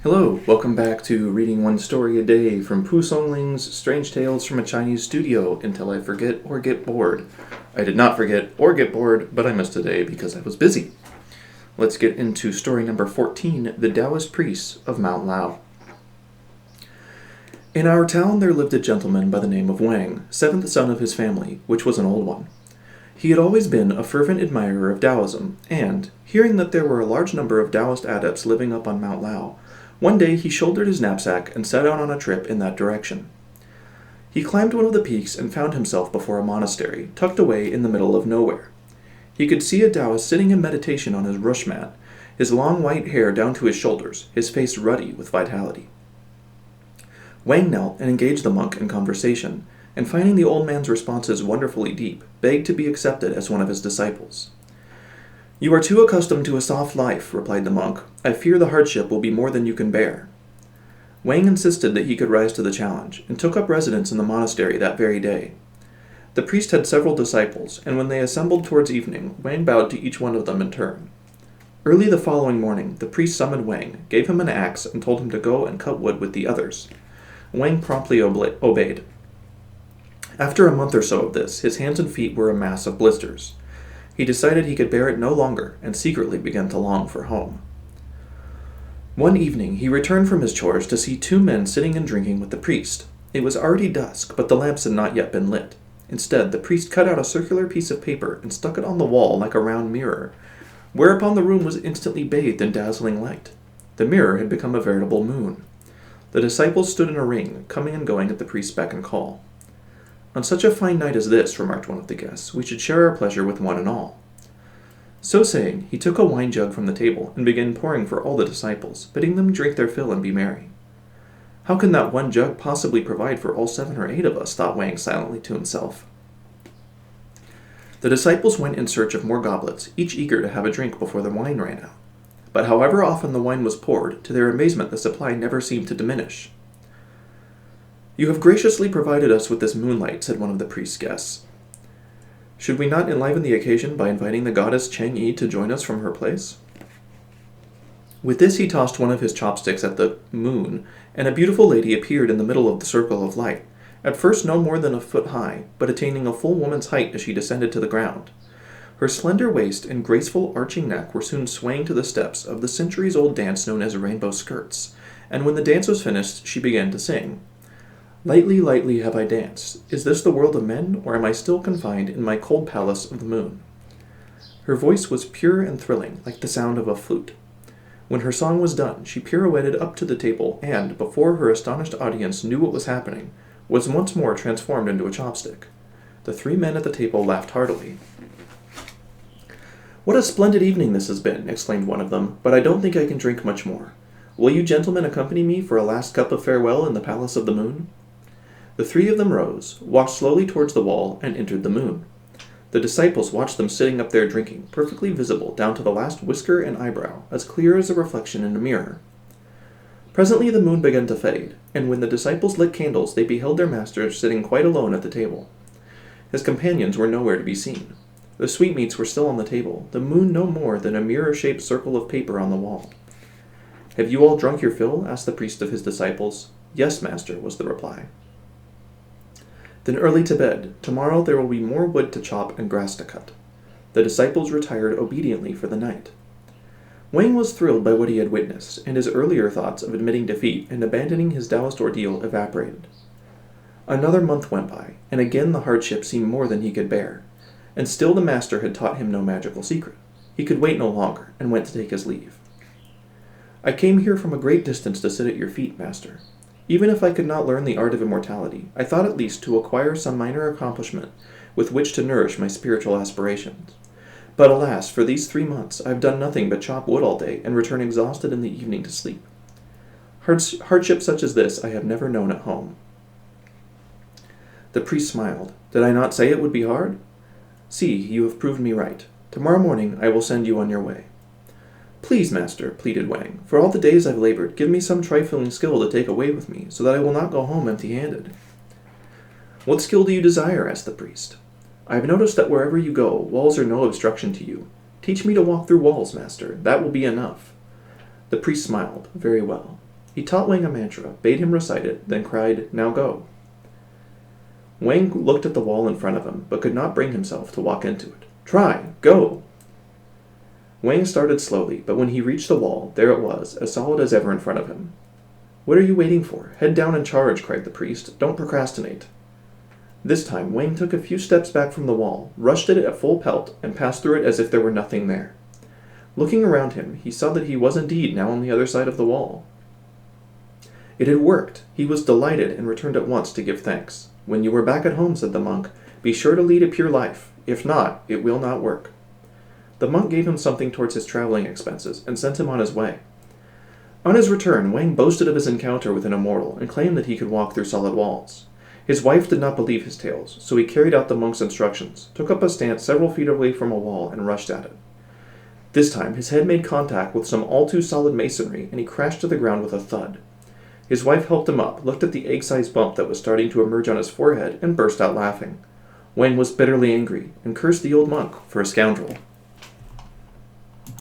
Hello, welcome back to Reading One Story a Day from Pu Songling's Strange Tales from a Chinese Studio until I forget or get bored. I did not forget or get bored, but I missed a day because I was busy. Let's get into story number 14, The Taoist Priests of Mount Lao. In our town there lived a gentleman by the name of Wang, seventh son of his family, which was an old one. He had always been a fervent admirer of Taoism, and, hearing that there were a large number of Taoist adepts living up on Mount Lao, one day he shouldered his knapsack and set out on a trip in that direction. He climbed one of the peaks and found himself before a monastery, tucked away in the middle of nowhere. He could see a Taoist sitting in meditation on his rush mat, his long white hair down to his shoulders, his face ruddy with vitality. Wang knelt and engaged the monk in conversation, and finding the old man's responses wonderfully deep, begged to be accepted as one of his disciples. "You are too accustomed to a soft life," replied the monk. "I fear the hardship will be more than you can bear." Wang insisted that he could rise to the challenge, and took up residence in the monastery that very day. The priest had several disciples, and when they assembled towards evening, Wang bowed to each one of them in turn. Early the following morning, the priest summoned Wang, gave him an axe, and told him to go and cut wood with the others. Wang promptly obeyed. After a month or so of this, his hands and feet were a mass of blisters. He decided he could bear it no longer, and secretly began to long for home. One evening he returned from his chores to see two men sitting and drinking with the priest. It was already dusk, but the lamps had not yet been lit. Instead, the priest cut out a circular piece of paper and stuck it on the wall like a round mirror, whereupon the room was instantly bathed in dazzling light. The mirror had become a veritable moon. The disciples stood in a ring, coming and going at the priest's beck and call. "On such a fine night as this," remarked one of the guests, "we should share our pleasure with one and all." So saying, he took a wine jug from the table and began pouring for all the disciples, bidding them drink their fill and be merry. "How can that one jug possibly provide for all 7 or 8 of us?" thought Wang silently to himself. The disciples went in search of more goblets, each eager to have a drink before the wine ran out. But however often the wine was poured, to their amazement the supply never seemed to diminish. "You have graciously provided us with this moonlight," said one of the priest's guests. "Should we not enliven the occasion by inviting the goddess Cheng-yi to join us from her place?" With this he tossed one of his chopsticks at the moon, and a beautiful lady appeared in the middle of the circle of light, at first no more than a foot high, but attaining a full woman's height as she descended to the ground. Her slender waist and graceful arching neck were soon swaying to the steps of the centuries-old dance known as rainbow skirts, and when the dance was finished she began to sing. "Lightly, lightly have I danced. Is this the world of men, or am I still confined in my cold palace of the moon?" Her voice was pure and thrilling, like the sound of a flute. When her song was done, she pirouetted up to the table and, before her astonished audience knew what was happening, was once more transformed into a chopstick. The 3 men at the table laughed heartily. "What a splendid evening this has been," exclaimed one of them, "but I don't think I can drink much more. Will you gentlemen accompany me for a last cup of farewell in the palace of the moon?" The 3 of them rose, walked slowly towards the wall, and entered the moon. The disciples watched them sitting up there drinking, perfectly visible down to the last whisker and eyebrow, as clear as a reflection in a mirror. Presently the moon began to fade, and when the disciples lit candles they beheld their master sitting quite alone at the table. His companions were nowhere to be seen. The sweetmeats were still on the table, the moon no more than a mirror-shaped circle of paper on the wall. "Have you all drunk your fill?" asked the priest of his disciples. "Yes, master," was the reply. "Then early to bed. Tomorrow there will be more wood to chop and grass to cut." The disciples retired obediently for the night. Wang was thrilled by what he had witnessed, and his earlier thoughts of admitting defeat and abandoning his Taoist ordeal evaporated. Another month went by, and again the hardship seemed more than he could bear, and still the master had taught him no magical secret. He could wait no longer, and went to take his leave. "I came here from a great distance to sit at your feet, master. Even if I could not learn the art of immortality, I thought at least to acquire some minor accomplishment with which to nourish my spiritual aspirations. But alas, for these 3 months I have done nothing but chop wood all day and return exhausted in the evening to sleep. Hardship such as this I have never known at home." The priest smiled. "Did I not say it would be hard? See, you have proved me right. Tomorrow morning I will send you on your way." "Please, master," pleaded Wang, "for all the days I've labored, give me some trifling skill to take away with me, so that I will not go home empty-handed." "What skill do you desire?" asked the priest. "I have noticed that wherever you go, walls are no obstruction to you. Teach me to walk through walls, master. That will be enough." The priest smiled. Very well. He taught Wang a mantra, bade him recite it, then cried, "Now go." Wang looked at the wall in front of him, but could not bring himself to walk into it. "Try! Go!" Wang started slowly, but when he reached the wall, there it was, as solid as ever in front of him. "What are you waiting for? Head down and charge," cried the priest. "Don't procrastinate." This time, Wang took a few steps back from the wall, rushed at it at full pelt, and passed through it as if there were nothing there. Looking around him, he saw that he was indeed now on the other side of the wall. It had worked. He was delighted and returned at once to give thanks. "When you are back at home," said the monk, "be sure to lead a pure life. If not, it will not work." The monk gave him something towards his traveling expenses and sent him on his way. On his return, Wang boasted of his encounter with an immortal and claimed that he could walk through solid walls. His wife did not believe his tales, so he carried out the monk's instructions, took up a stance several feet away from a wall, and rushed at it. This time, his head made contact with some all-too-solid masonry, and he crashed to the ground with a thud. His wife helped him up, looked at the egg-sized bump that was starting to emerge on his forehead, and burst out laughing. Wang was bitterly angry, and cursed the old monk for a scoundrel.